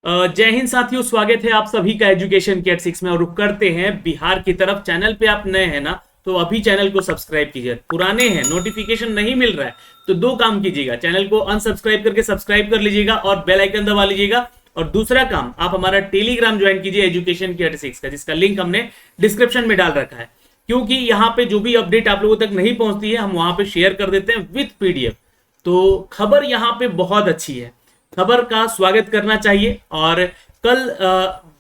जय हिंद साथियों, स्वागत है आप सभी का एजुकेशन के 6 में। और रुक करते हैं बिहार की तरफ। चैनल पे आप नए हैं ना, तो अभी चैनल को सब्सक्राइब कीजिए। पुराने हैं, नोटिफिकेशन नहीं मिल रहा है, तो दो काम कीजिएगा, चैनल को अनसब्सक्राइब करके सब्सक्राइब कर लीजिएगा और बेल आइकन दबा लीजिएगा। और दूसरा काम, आप हमारा टेलीग्राम ज्वाइन कीजिए एजुकेशन के 6 का, जिसका लिंक हमने डिस्क्रिप्शन में डाल रखा है। क्योंकि यहाँ पे जो भी अपडेट आप लोगों तक नहीं पहुंचती है, हम वहां पे शेयर कर देते हैं विथ पीडीएफ। तो खबर यहाँ पे बहुत अच्छी है, खबर का स्वागत करना चाहिए। और कल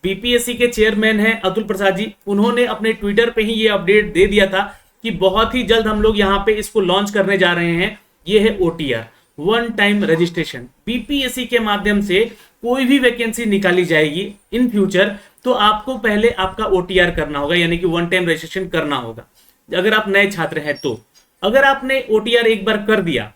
बीपीएससी के चेयरमैन हैं अतुल प्रसाद जी, उन्होंने अपने ट्विटर पे ही ये अपडेट दे दिया था कि बहुत ही जल्द हम लोग यहाँ पे इसको लॉन्च करने जा रहे हैं। ये है OTR, one time registration. BPSC के माध्यम से कोई भी वैकेंसी निकाली जाएगी इन फ्यूचर, तो आपको पहले आपका ओटीआर करना होगा, यानी कि वन टाइम रजिस्ट्रेशन करना होगा अगर आप नए छात्र हैं। तो अगर आपने ओटीआर एक बार कर दिया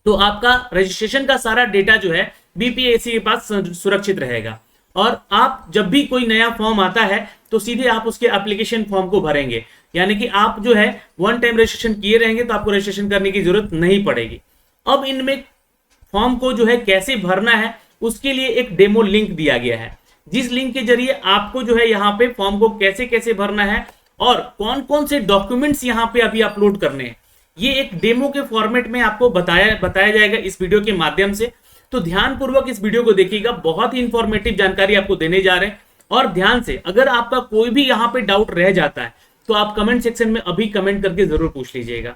तो आपका रजिस्ट्रेशन का सारा डेटा जो है बीपीएससी के पास सुरक्षित रहेगा। और आप जब भी कोई नया फॉर्म आता है तो सीधे आप उसके एप्लीकेशन फॉर्म को भरेंगे, यानी कि आप जो है वन टाइम रजिस्ट्रेशन किए रहेंगे तो आपको रजिस्ट्रेशन करने की जरूरत नहीं पड़ेगी। अब इनमें फॉर्म को जो है कैसे भरना है, उसके लिए एक डेमो लिंक दिया गया है, जिस लिंक के जरिए आपको जो है यहाँ पे फॉर्म को कैसे कैसे भरना है और कौन कौन से डॉक्यूमेंट्स यहाँ पे अभी अपलोड करने हैं, ये एक डेमो के फॉर्मेट में आपको बताया जाएगा इस वीडियो के माध्यम से। तो ध्यानपूर्वक इस वीडियो को देखिएगा, बहुत ही इंफॉर्मेटिव जानकारी आपको देने जा रहे हैं। और ध्यान से, अगर आपका कोई भी यहाँ पे डाउट रह जाता है तो आप कमेंट सेक्शन में अभी कमेंट करके जरूर पूछ लीजिएगा।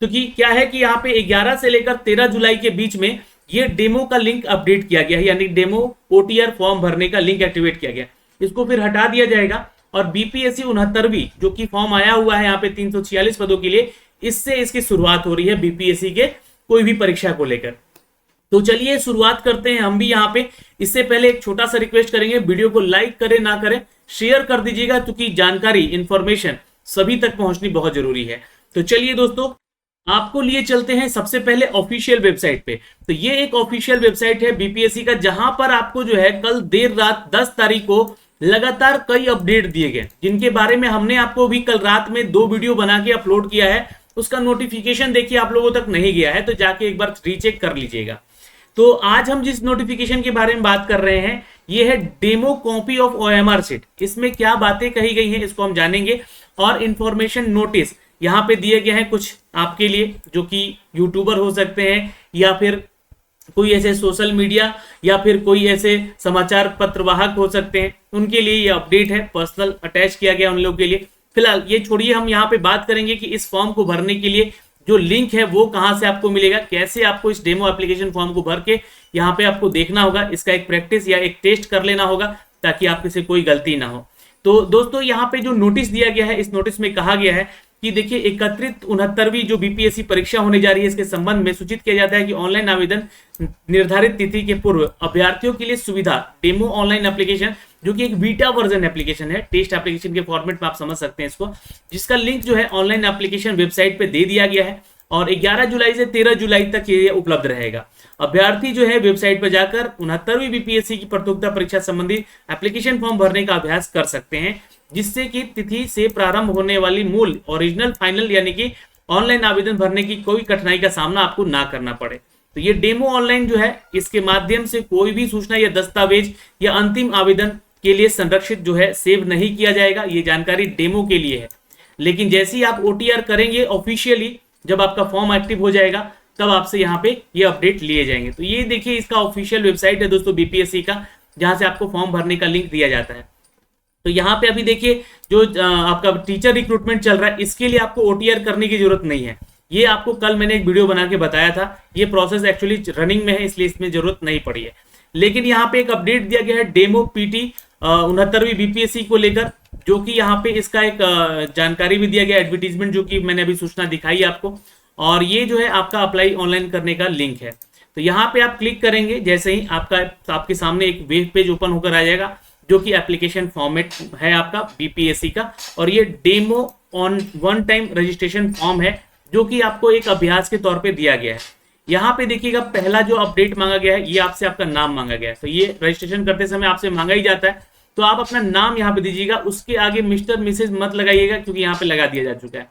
क्योंकि क्या है कि यहाँ पे 11 से लेकर 13 जुलाई के बीच में ये डेमो का लिंक अपडेट किया गया है, यानी डेमो ओटीआर फॉर्म भरने का लिंक एक्टिवेट किया गया। इसको फिर हटा दिया जाएगा और बीपीएससी 69वीं जो कि फॉर्म आया हुआ है यहाँ पे 346 पदों के लिए, इससे इसकी शुरुआत हो रही है बीपीएससी के कोई भी परीक्षा को लेकर। तो चलिए शुरुआत करते हैं हम भी यहाँ पे। इससे पहले एक छोटा सा रिक्वेस्ट करेंगे, वीडियो को लाइक करें ना करें शेयर कर दीजिएगा, क्योंकि जानकारी इंफॉर्मेशन सभी तक पहुंचनी बहुत जरूरी है। तो चलिए दोस्तों, आपको लिए चलते हैं सबसे पहले ऑफिशियल वेबसाइट पे। तो ये एक ऑफिशियल वेबसाइट है बीपीएससी का, जहां पर आपको जो है कल देर रात 10 तारीख को लगातार कई अपडेट दिए गए, जिनके बारे में हमने आपको भी कल रात में 2 वीडियो बना के अपलोड किया है। उसका नोटिफिकेशन देखिए आप लोगों तक नहीं गया है तो जाके एक बार रीचेक कर लीजिएगा। तो आज हम जिस नोटिफिकेशन के बारे में बात कर रहे हैं, ये है demo copy of OMR sheet. इसमें क्या बातें कही गई हैं इसको हम जानेंगे। और इंफॉर्मेशन नोटिस यहाँ पे दिए गए हैं कुछ आपके लिए, जो कि यूट्यूबर हो सकते हैं या फिर कोई ऐसे सोशल मीडिया या फिर कोई ऐसे समाचार पत्रवाहक हो सकते हैं, उनके लिए ये अपडेट है। पर्सनल अटैच किया गया उन लोगों के लिए। फिलहाल ये छोड़िए, हम यहाँ पे बात करेंगे कि इस फॉर्म को भरने के लिए जो लिंक है वो कहाँ से आपको मिलेगा, कैसे आपको इस डेमो एप्लीकेशन फॉर्म को भर के यहाँ पे आपको देखना होगा, इसका एक प्रैक्टिस या एक टेस्ट कर लेना होगा ताकि आपके से कोई गलती ना हो। तो दोस्तों, यहाँ पे जो नोटिस दिया गया है, इस नोटिस में कहा गया है कि देखिए 69वीं जो बीपीएससी परीक्षा होने जा रही है, इसके संबंध में सूचित किया जाता है कि ऑनलाइन आवेदन निर्धारित तिथि के पूर्व अभ्यर्थियों के लिए सुविधा डेमो ऑनलाइन एप्लीकेशन, जो कि एक बीटा वर्जन एप्लीकेशन है, टेस्ट एप्लीकेशन के फॉर्मेट में आप समझ सकते हैं इसको, जिसका लिंक जो है ऑनलाइन एप्लीकेशन वेबसाइट पे दे दिया गया है। और 11 जुलाई से 13 जुलाई तक ये उपलब्ध रहेगा। अभ्यर्थी जो है वेबसाइट पर जाकर 69वीं बीपीएससी की प्रतियोगिता परीक्षा संबंधी एप्लीकेशन फॉर्म भरने का अभ्यास कर सकते हैं, जिससे कि तिथि से प्रारंभ होने वाली मूल ओरिजिनल फाइनल यानी कि ऑनलाइन आवेदन भरने की कोई कठिनाई का सामना आपको ना करना पड़े। तो ये डेमो ऑनलाइन जो है, इसके माध्यम से कोई भी सूचना या दस्तावेज या अंतिम आवेदन के लिए संरक्षित जो है सेव नहीं किया जाएगा। ये जानकारी डेमो के लिए है, लेकिन जैसे ही आप ओटीआर करेंगे ऑफिशियली, जब आपका फॉर्म एक्टिव हो जाएगा, तब आपसे यहाँ पे ये अपडेट लिए जाएंगे। तो ये देखिए इसका ऑफिशियल वेबसाइट है दोस्तों बीपीएससी का, जहां से आपको फॉर्म भरने का लिंक दिया जाता है। तो यहाँ पे अभी देखिए जो आपका टीचर रिक्रूटमेंट चल रहा है, इसके लिए आपको ओटीआर करने की जरूरत नहीं है। ये आपको कल मैंने एक वीडियो बना के बताया था, ये प्रोसेस एक्चुअली रनिंग में है, इसलिए इसमें जरूरत नहीं पड़ी है। लेकिन यहाँ पे एक अपडेट दिया गया है डेमो पीटी 69वीं बीपीएससी को लेकर, जो कि यहाँ पे इसका एक जानकारी भी दिया गया, एडवर्टीजमेंट, जो कि मैंने अभी सूचना दिखाई आपको। और ये जो है आपका अप्लाई ऑनलाइन करने का लिंक है। तो यहाँ पे आप क्लिक करेंगे, जैसे ही आपके सामने एक वेब पेज ओपन होकर आ जाएगा, जो कि एप्लीकेशन फॉर्मेट है आपका बीपीएससी का। और ये demo on one time registration form है, जो कि आपको एक अभ्यास के तौर पे दिया गया है। यहाँ पे देखिएगा पहला जो अपडेट मांगा गया है, ये आपसे आपका नाम मांगा गया है। तो ये रजिस्ट्रेशन करते समय आपसे मांगा ही जाता है, तो आप अपना नाम यहाँ पे दीजिएगा। उसके आगे मिस्टर मिसेज मत लगाइएगा, क्योंकि यहाँ पे लगा दिया जा चुका है।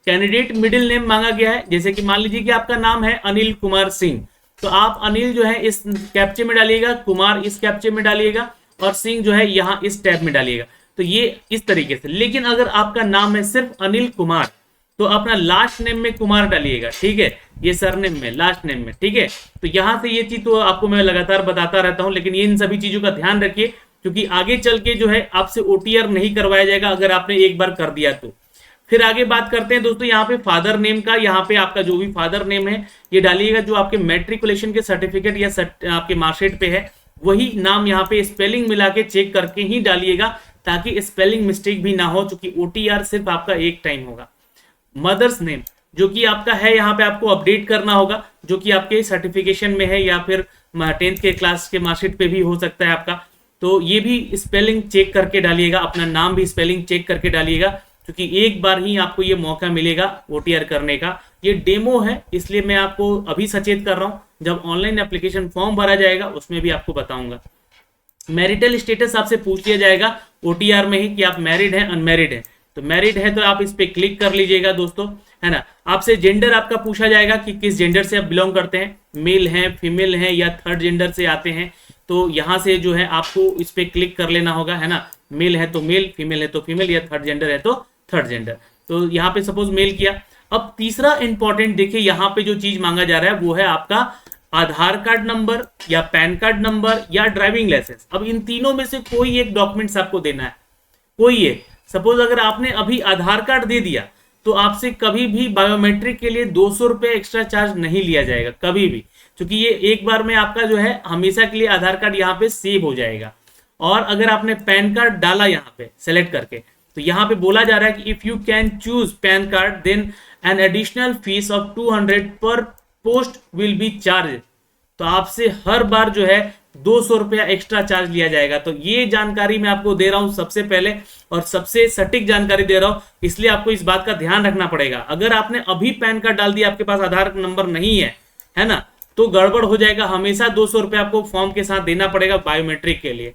कैंडिडेट मिडिल नेम मांगा गया है, जैसे कि मान लीजिए कि आपका नाम है अनिल कुमार सिंह, तो आप अनिल जो है इस कैप्चे में डालिएगा, कुमार इस कैप्चे में डालिएगा और सिंह जो है यहाँ इस टैब में डालिएगा। तो ये इस तरीके से। लेकिन अगर आपका नाम है सिर्फ अनिल कुमार तो अपना लास्ट नेम में कुमार डालिएगा, ठीक है, ये सरनेम में, लास्ट नेम में, ठीक है। तो यहाँ से ये चीज तो आपको मैं लगातार बताता रहता हूँ, लेकिन ये इन सभी चीजों का ध्यान रखिए, क्योंकि आगे चल के जो है आपसे ओटीआर नहीं करवाया जाएगा अगर आपने एक बार कर दिया तो। फिर आगे बात करते हैं दोस्तों यहाँ पे फादर नेम का। यहाँ पे आपका जो भी फादर नेम है ये डालिएगा जो आपके मैट्रिकुलेशन के सर्टिफिकेट या आपके मार्कशीट पे है, वही नाम यहाँ पे स्पेलिंग मिला के चेक करके ही डालिएगा, ताकि स्पेलिंग मिस्टेक भी ना हो, क्योंकि ओटीआर सिर्फ आपका एक टाइम होगा। मदर्स नेम जो कि आपका है यहाँ पे आपको अपडेट करना होगा, जो कि आपके सर्टिफिकेशन में है या फिर 10th के क्लास के मार्कशीट पे भी हो सकता है आपका। तो ये भी स्पेलिंग चेक करके डालिएगा, अपना नाम भी स्पेलिंग चेक करके डालिएगा, क्योंकि एक बार ही आपको ये मौका मिलेगा ओटीआर करने का। ये डेमो है, इसलिए मैं आपको अभी सचेत कर रहा हूँ, जब ऑनलाइन एप्लीकेशन फॉर्म भरा जाएगा उसमें भी आपको बताऊंगा। मैरिटल स्टेटस आपसे पूछ लिया जाएगा ओटीआर में ही कि आप मैरिड हैं अनमैरिड हैं। तो मैरिड है तो आप इस पे क्लिक कर लीजिएगा दोस्तों, है ना। आपसे जेंडर आपका पूछा जाएगा कि किस जेंडर से आप बिलोंग करते हैं, मेल हैं, फीमेल हैं या थर्ड जेंडर से आते हैं। तो यहाँ से जो है आपको इस पे क्लिक कर लेना होगा, है ना। मेल है तो मेल, फीमेल है तो फीमेल, या थर्ड जेंडर है तो थर्ड जेंडर। तो यहाँ पे सपोज मेल किया। अब तीसरा इंपॉर्टेंट देखिए, यहाँ पे जो चीज मांगा जा रहा है वो है आपका आधार कार्ड नंबर या पैन कार्ड नंबर या ड्राइविंग लाइसेंस। अब इन तीनों में से कोई एक डॉक्यूमेंट्स आपको देना है, कोई एक। सपोज अगर आपने अभी आधार कार्ड दे दिया तो आपसे कभी भी बायोमेट्रिक के लिए 200 रुपए एक्स्ट्रा चार्ज नहीं लिया जाएगा कभी भी, क्योंकि ये एक बार में आपका जो है हमेशा के लिए आधार कार्ड यहाँ पे सेव हो जाएगा। और अगर आपने पैन कार्ड डाला यहाँ पे सेलेक्ट करके, तो यहाँ पे बोला जा रहा है कि if you can choose PAN card then an additional fees of 200 पर पोस्ट विल बी चार्ज। तो आपसे हर बार जो है 200 रुपया एक्स्ट्रा चार्ज लिया जाएगा। तो ये जानकारी मैं आपको दे रहा हूं सबसे पहले, और सबसे सटीक जानकारी दे रहा हूं, इसलिए आपको इस बात का ध्यान रखना पड़ेगा। अगर आपने अभी पैन कार्ड डाल दिया, आपके पास आधार नंबर नहीं है ना, तो गड़बड़ हो जाएगा। हमेशा 200 रुपया आपको फॉर्म के साथ देना पड़ेगा बायोमेट्रिक के लिए।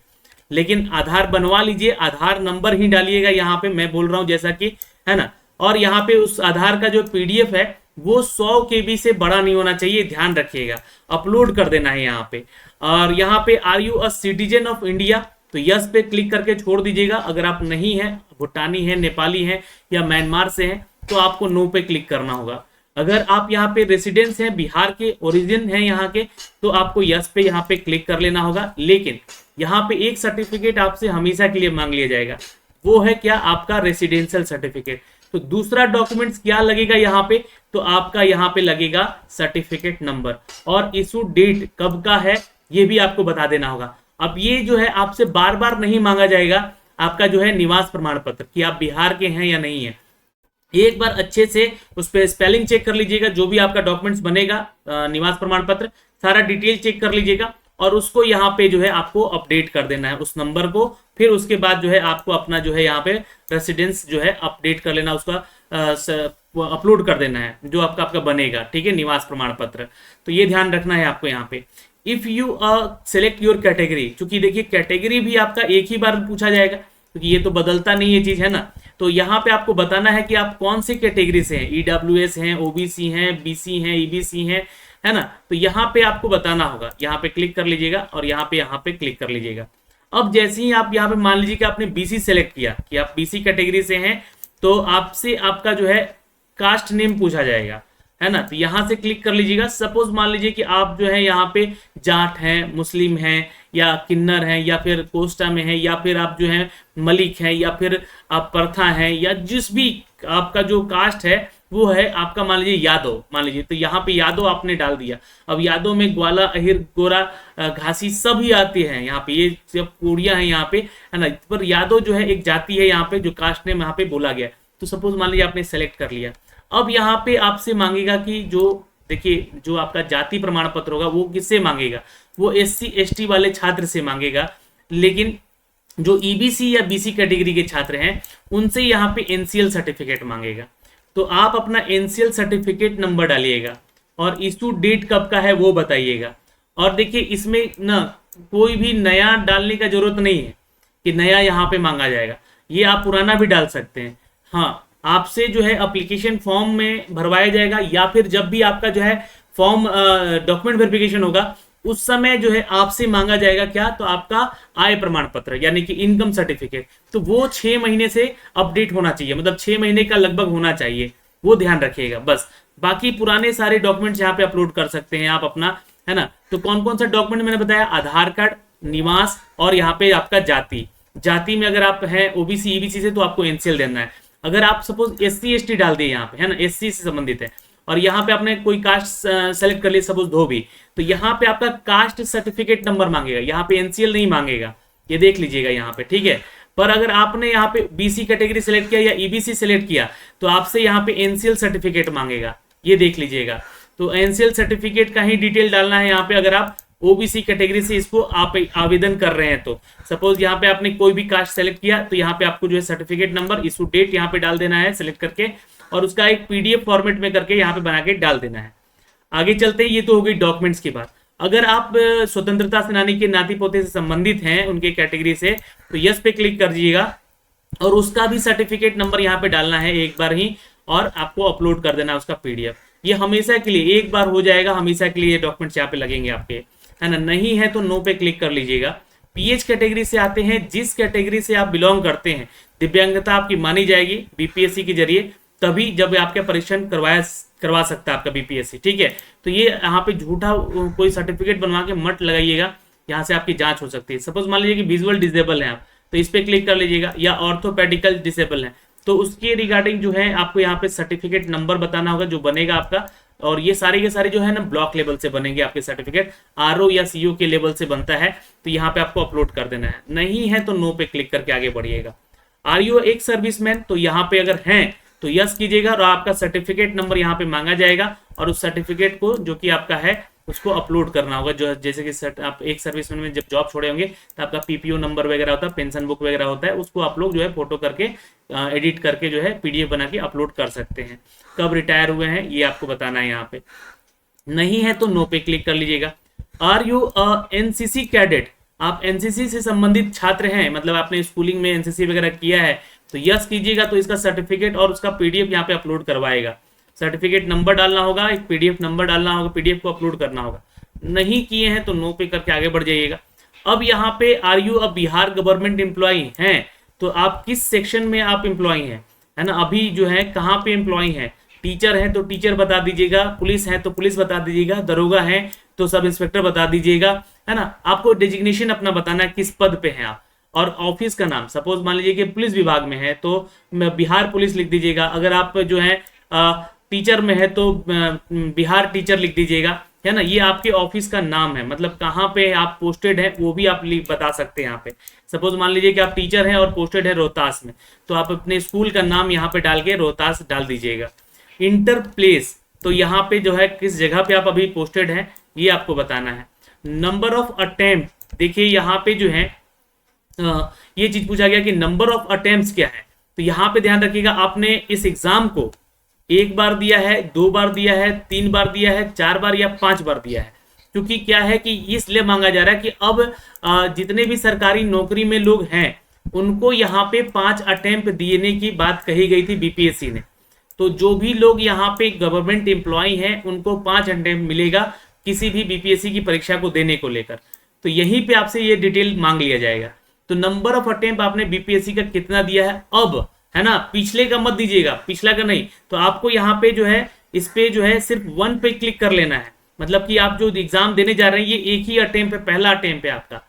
लेकिन आधार बनवा लीजिए, आधार नंबर ही डालिएगा यहाँ पे, मैं बोल रहा हूँ जैसा कि, है ना। और यहाँ पे उस आधार का जो पीडीएफ है वो 100 KB से बड़ा नहीं होना चाहिए, ध्यान रखिएगा। अपलोड कर देना है यहाँ पे। और यहाँ पे are you a citizen of India, तो यस पे क्लिक करके छोड़ दीजिएगा। अगर आप नहीं है, भूटानी है, नेपाली है या म्यांमार से हैं, तो आपको नो पे क्लिक करना होगा। अगर आप यहाँ पे रेसिडेंस हैं, बिहार के ओरिजिन है यहाँ के, तो आपको यस पे यहाँ पे क्लिक कर लेना होगा। लेकिन यहाँ पे एक सर्टिफिकेट आपसे हमेशा के लिए मांग लिया जाएगा, वो है क्या, आपका रेसिडेंशियल सर्टिफिकेट। तो दूसरा डॉक्यूमेंट्स क्या लगेगा यहाँ पे, तो आपका यहाँ पे लगेगा सर्टिफिकेट नंबर, और इशू डेट कब का है ये भी आपको बता देना होगा। अब ये जो है आपसे बार बार नहीं मांगा जाएगा आपका जो है निवास प्रमाण पत्र, कि आप बिहार के हैं या नहीं है। एक बार अच्छे से उस पर स्पेलिंग चेक कर लीजिएगा, जो भी आपका डॉक्यूमेंट्स बनेगा निवास प्रमाण पत्र, सारा डिटेल चेक कर लीजिएगा, और उसको यहाँ पे जो है आपको अपडेट कर देना है उस नंबर को। फिर उसके बाद जो है आपको अपना जो है यहाँ पे रेसिडेंस जो है अपडेट कर लेना, उसका अपलोड कर देना है जो आपका बनेगा, ठीक है, निवास प्रमाण पत्र। तो ये ध्यान रखना है आपको यहाँ पे। If you select your category, चूंकि देखिए कैटेगरी भी आपका एक ही बार पूछा जाएगा, क्योंकि ये तो बदलता नहीं है चीज, है ना। तो यहाँ पे आपको बताना है कि आप कौन सी कैटेगरी से हैं, ईडब्ल्यूएस हैं, ओबीसी हैं, बीसी हैं, ईबीसी हैं, है ना। तो यहाँ पे आपको बताना होगा, यहाँ पे क्लिक कर लीजिएगा और यहाँ पे क्लिक कर लीजिएगा। अब जैसे ही आप यहाँ पे मान लीजिए कि आपने बीसी सेलेक्ट किया कि आप बीसी कैटेगरी से हैं, तो आपसे आपका जो है कास्ट नेम पूछा जाएगा, है ना। तो यहाँ से क्लिक कर लीजिएगा। सपोज मान लीजिए कि आप जो है यहाँ पे जाट हैं, मुस्लिम हैं, या किन्नर हैं, या फिर कोस्टा में हैं, या फिर आप जो है मलिक हैं, या फिर आप परथा हैं, या जिस भी आपका जो कास्ट है वो है आपका मान लीजिए यादव, मान लीजिए। तो यहाँ पे यादव आपने डाल दिया। अब यादव में ग्वाला, अहिर, गोरा, घासी सभी आती हैं यहाँ पे, ये सब कोड़ियाँ हैं यहाँ पे, है ना। पर यादव जो है एक जाति है यहाँ पे, जो कास्ट नेम यहाँ पे बोला गया। तो सपोज मान लीजिए आपने सेलेक्ट कर लिया। अब यहाँ पे आपसे मांगेगा कि जो देखिए जो आपका जाति प्रमाण पत्र होगा वो किससे मांगेगा, वो SC ST वाले छात्र से मांगेगा। लेकिन जो ईबीसी या बीसी कैटेगरी के छात्र हैं उनसे यहाँ पे NCL सर्टिफिकेट मांगेगा। तो आप अपना NCL सर्टिफिकेट नंबर डालिएगा और इशू डेट कब का है वो बताइएगा। और देखिए इसमें ना कोई भी नया डालने का जरूरत नहीं है कि नया यहाँ पे मांगा जाएगा, ये आप पुराना भी डाल सकते हैं। हाँ, आपसे जो है एप्लीकेशन फॉर्म में भरवाया जाएगा, या फिर जब भी आपका जो है फॉर्म डॉक्यूमेंट वेरिफिकेशन होगा उस समय जो है आपसे मांगा जाएगा क्या, तो आपका आय प्रमाण पत्र यानी कि इनकम सर्टिफिकेट, तो वो 6 महीने से अपडेट होना चाहिए, मतलब 6 महीने का लगभग होना चाहिए, वो ध्यान रखिएगा बस। बाकी पुराने सारे डॉक्यूमेंट्स यहाँ पे अपलोड कर सकते हैं आप अपना, है ना। तो कौन कौन सा डॉक्यूमेंट मैंने बताया, आधार कार्ड, निवास और यहाँ पे आपका जाति, जाति में अगर आप हैं ओबीसी ईबीसी से तो आपको एनसीएल देना है। अगर आप सपोज एससी एसटी डाल दिए यहाँ पे, है ना, एससी से संबंधित है, और यहाँ पे आपने कोई कास्ट सेलेक्ट कर लिया सपोज धोबी, तो यहाँ पे आपका कास्ट सर्टिफिकेट नंबर मांगेगा, यहाँ पे एनसीएल नहीं मांगेगा, ये देख लीजिएगा यहाँ पे, ठीक है। पर अगर आपने यहाँ पे बीसी कैटेगरी सेलेक्ट किया या ईबीसी सेलेक्ट किया तो आपसे यहाँ पे एनसीएल सर्टिफिकेट मांगेगा, ये देख लीजिएगा। तो एनसीएल सर्टिफिकेट का ही डिटेल डालना है यहाँ पे, अगर आप ओबीसी कैटेगरी से इसको आप आवेदन कर रहे हैं तो सपोज यहाँ पे आपने कोई भी कास्ट सेलेक्ट किया तो यहाँ पे आपको जो है सर्टिफिकेट नंबर, इशू डेट यहाँ पे डाल देना है सिलेक्ट करके, और उसका एक पीडीएफ फॉर्मेट में करके यहाँ पे बना के डाल देना है। आगे चलते हैं, ये तो हो गई डॉक्यूमेंट्स की बात। अगर आप स्वतंत्रता सेनानी के नाती पोते से संबंधित हैं उनके कैटेगरी से, तो यस पे क्लिक कर दीजिएगा और उसका भी सर्टिफिकेट नंबर यहाँ पे डालना है एक बार ही, और आपको अपलोड कर देना है उसका पीडीएफ। ये हमेशा के लिए एक बार हो जाएगा, हमेशा के लिए ये डॉक्यूमेंट्स यहाँ पे लगेंगे आपके, है ना। नहीं है तो नो पे क्लिक कर लीजिएगा। पीएच कैटेगरी से आते हैं, जिस कैटेगरी से आप बिलोंग करते हैं दिव्यांगता आपकी मानी जाएगी बीपीएससी के जरिए, तभी जब आपका परीक्षण करवा सकता है आपका बीपीएससी, ठीक है। तो ये यहाँ पे झूठा कोई सर्टिफिकेट बनवा के मत लगाइएगा, यहाँ से आपकी जांच हो सकती है। सपोज मान लीजिए कि विजुअल डिसेबल है आप, तो इस पे क्लिक कर लीजिएगा, या ऑर्थोपेडिकल डिसेबल है तो उसके रिगार्डिंग जो है आपको यहाँ पे सर्टिफिकेट नंबर बताना होगा जो बनेगा आपका, और ये सारे के सारे जो है ना ब्लॉक लेवल से बनेंगे आपके सर्टिफिकेट, आरओ या सीओ के लेवल से बनता है, तो यहाँ पे आपको अपलोड कर देना है। नहीं है तो नो पे क्लिक करके आगे बढ़िएगा। आर यू एक सर्विसमैन, तो यहाँ पे अगर हैं तो यस कीजिएगा और आपका सर्टिफिकेट नंबर यहाँ पे मांगा जाएगा, और उस सर्टिफिकेट को जो कि आपका है उसको अपलोड करना होगा। जो जैसे कि आप एक सर्विसमैन में जब जॉब छोड़े होंगे तो आपका पीपीओ नंबर वगैरह होता है, पेंशन बुक वगैरह होता है, उसको आप लोग जो है फोटो करके एडिट करके जो है पीडीएफ बना के अपलोड कर सकते हैं। कब रिटायर हुए हैं ये आपको बताना है यहाँ पे। नहीं है तो नो पे क्लिक कर लीजिएगा। आर यू एनसीसी कैडेट, आप एनसीसी से संबंधित छात्र हैं, मतलब आपने स्कूलिंग में एनसीसी वगैरह किया है तो यस कीजिएगा, तो इसका सर्टिफिकेट और उसका पीडीएफ यहाँ पे अपलोड करवाएगा। सर्टिफिकेट नंबर डालना होगा, एक पीडीएफ नंबर डालना होगा, पीडीएफ को अपलोड करना होगा। नहीं किए हैं तो नो पे करके आगे बढ़ जाइएगा। अब यहाँ पे are you a Bihar government employee हैं, तो आप किस सेक्शन में आप एम्प्लॉई हैं, है ना, अभी जो है कहाँ पे एम्प्लॉई हैं। टीचर है तो टीचर बता दीजिएगा, पुलिस है तो पुलिस बता दीजिएगा, दरोगा है तो सब इंस्पेक्टर बता दीजिएगा, है ना। आपको डेजिग्नेशन अपना बताना है किस पद पे हैं आप, और ऑफिस का नाम। सपोज मान लीजिए कि पुलिस विभाग में है तो बिहार पुलिस लिख दीजिएगा, अगर आप जो है टीचर में है तो बिहार टीचर लिख दीजिएगा, है ना। ये आपके ऑफिस का नाम है, मतलब कहाँ पे आप पोस्टेड है वो भी आप बता सकते हैं यहाँ पे। सपोज मान लीजिए कि आप टीचर हैं और पोस्टेड है रोहतास में, तो आप अपने स्कूल का नाम यहाँ पे डाल के रोहतास डाल दीजिएगा। इंटर प्लेस, तो यहाँ पे जो है किस जगह पे आप अभी पोस्टेड हैं ये आपको बताना है। नंबर ऑफ अटेम्प्ट, देखिए यहाँ पे जो है ये चीज पूछा गया कि नंबर ऑफ अटेम्प्ट्स क्या है, तो यहाँ पे ध्यान रखिएगा आपने इस एग्जाम को एक बार दिया है, 2 बार दिया है, 3 बार दिया है, 4 बार या 5 बार दिया है। क्योंकि क्या है कि इसलिए मांगा जा रहा है कि अब जितने भी सरकारी नौकरी में लोग हैं उनको यहाँ पे 5 अटेम्प्ट देने की बात कही गई थी बीपीएससी ने। तो जो भी लोग यहाँ पे गवर्नमेंट एम्प्लॉय हैं उनको 5 अटेम्प्ट मिलेगा किसी भी बीपीएससी की परीक्षा को देने को लेकर। तो यहीं पे आपसे ये डिटेल मांग लिया जाएगा। तो नंबर ऑफ अटेम्प्ट आपने बीपीएससी का कितना दिया है अब, है ना, पिछले का मत दीजिएगा, पिछला का नहीं। तो आपको यहाँ पे जो है इस पे जो है सिर्फ 1 पे क्लिक कर लेना है, मतलब कि आप जो एग्जाम देने जा रहे हैं ये एक ही अटेम्प्ट है, पहला अटेम्प्ट है आपका।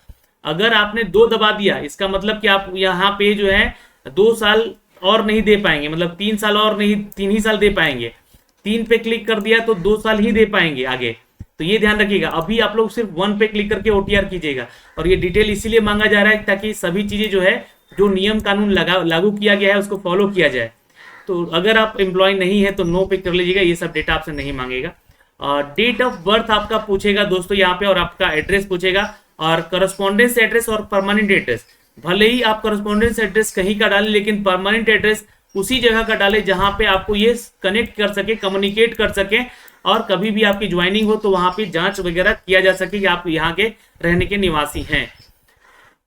अगर आपने 2 दबा दिया इसका मतलब कि आप यहाँ पे जो है 2 साल और नहीं दे पाएंगे, मतलब 3 साल और नहीं, 3 ही साल दे पाएंगे। 3 पे क्लिक कर दिया तो 2 साल ही दे पाएंगे आगे। तो ये ध्यान रखिएगा, अभी आप लोग सिर्फ 1 पे क्लिक करके ओटीआर कीजिएगा। और ये डिटेल इसीलिए मांगा जा रहा है ताकि सभी चीजें जो है जो नियम कानून लागू किया गया है उसको फॉलो किया जाए। तो अगर आप एम्प्लॉय नहीं है तो नो पे कर लीजिएगा, ये सब डेटा आपसे नहीं मांगेगा। डेट ऑफ बर्थ आपका पूछेगा दोस्तों यहाँ पे, और आपका एड्रेस पूछेगा, और करस्पॉन्डेंस एड्रेस और परमानेंट एड्रेस। भले ही आप करस्पॉन्डेंस एड्रेस कहीं का डालें लेकिन परमानेंट एड्रेस उसी जगह का डालें जहां पे आपको ये कनेक्ट कर सके, कम्युनिकेट कर सके, और कभी भी आपकी ज्वाइनिंग हो तो वहां पे जांच वगैरह किया जा सके कि आप यहाँ के रहने के निवासी हैं।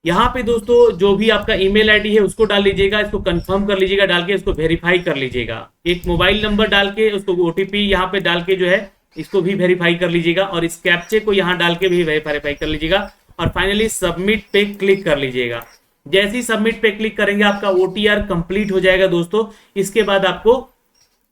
यहाँ पे दोस्तों जो भी आपका ईमेल आईडी है उसको डाल लीजिएगा, इसको कंफर्म कर लीजिएगा, डाल के इसको वेरीफाई कर लीजिएगा। एक मोबाइल नंबर डाल के उसको ओटीपी यहाँ पे डाल के जो है इसको भी वेरीफाई कर लीजिएगा और इस कैप्चे को यहाँ डाल के भी वेरीफाई कर लीजिएगा और फाइनली सबमिट पे क्लिक कर लीजिएगा। जैसे ही सबमिट पे क्लिक करेंगे आपका OTR कंप्लीट हो जाएगा दोस्तों। इसके बाद आपको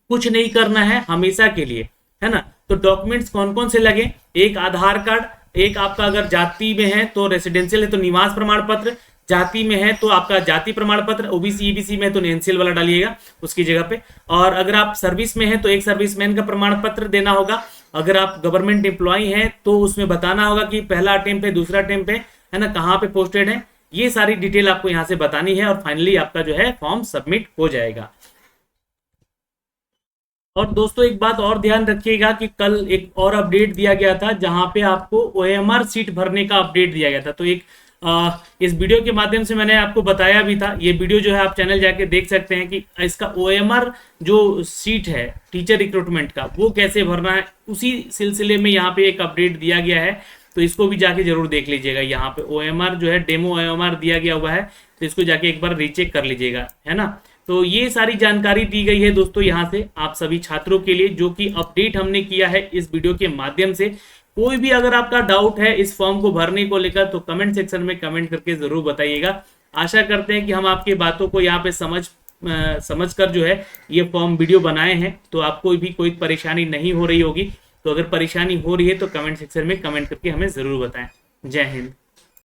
कुछ नहीं करना है हमेशा के लिए, है ना। तो डॉक्यूमेंट्स कौन कौन से लगे, एक आधार कार्ड, एक आपका अगर जाति में है तो रेसिडेंशियल है तो निवास प्रमाण पत्र, जाति में है तो आपका जाति प्रमाण पत्र, ओबीसी ईबीसी में है तो एनसीएल वाला डालिएगा उसकी जगह पे, और अगर आप सर्विस में है तो एक सर्विसमैन का प्रमाण पत्र देना होगा। अगर आप गवर्नमेंट एम्प्लॉय हैं तो उसमें बताना होगा कि पहला अटेम्प्ट है, दूसरा अटेम्प्ट है ना, कहाँ पे पोस्टेड है, ये सारी डिटेल आपको यहाँ से बतानी है और फाइनली आपका जो है फॉर्म सबमिट हो जाएगा। और दोस्तों एक बात और ध्यान रखिएगा कि कल एक और अपडेट दिया गया था जहां पे आपको OMR सीट भरने का अपडेट दिया गया था। तो एक इस वीडियो के माध्यम से मैंने आपको बताया भी था, ये वीडियो जो है आप चैनल जाके देख सकते हैं कि इसका OMR जो सीट है टीचर रिक्रूटमेंट का वो कैसे भरना है, उसी सिलसिले में यहाँ पे एक अपडेट दिया गया है। तो इसको भी जाके जरूर देख लीजिएगा। यहाँ पे OMR जो है डेमो OMR दिया गया हुआ है, तो इसको जाके एक बार रीचेक कर लीजिएगा, है ना। तो ये सारी जानकारी दी गई है दोस्तों यहाँ से आप सभी छात्रों के लिए, जो कि अपडेट हमने किया है इस वीडियो के माध्यम से। कोई भी अगर आपका डाउट है इस फॉर्म को भरने को लेकर तो कमेंट सेक्शन में कमेंट करके जरूर बताइएगा। आशा करते हैं कि हम आपकी बातों को यहाँ पे समझ कर जो है ये फॉर्म वीडियो बनाए हैं, तो आपको भी कोई परेशानी नहीं हो रही होगी। तो अगर परेशानी हो रही है तो कमेंट सेक्शन में कमेंट करके हमें जरूर बताएं। जय हिंद।